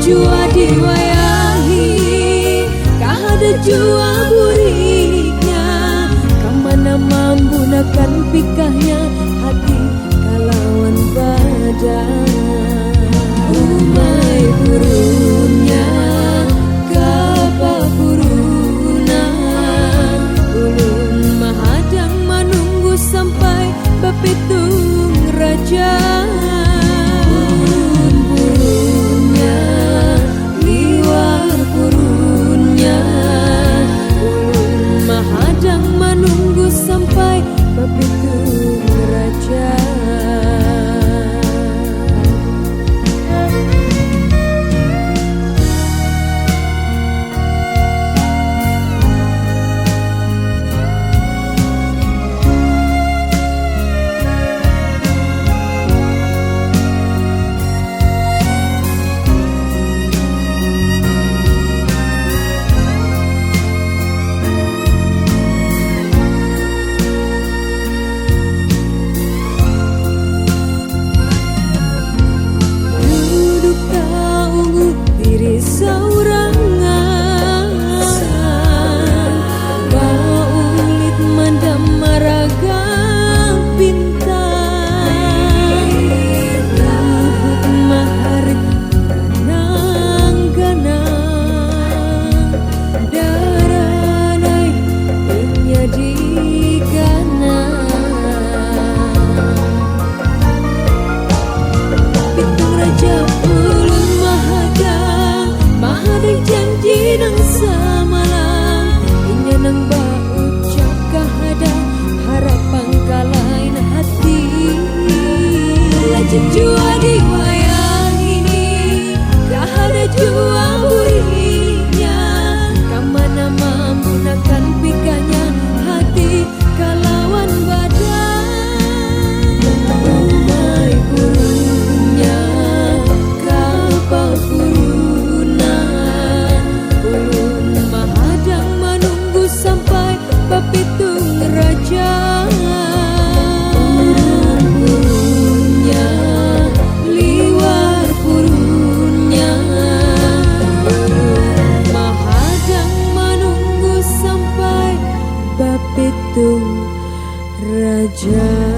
jua diwayahi kahada jua buriknya kamana mampu nakan pikahnya hati kalawan badan umai burungnya kapal buruna ulun mahadang menunggu sampai bapitung raja burungnya liwar burungnya ulun mahadang menunggu sampai bapitung raja. Jua diwayahi kahada jua buriknya kamana mampu nakan pikahnya hati kalawan badan umai burungnya kapal buruna ulun mahadang menunggu sampai bapitung raja. Bapitung raja.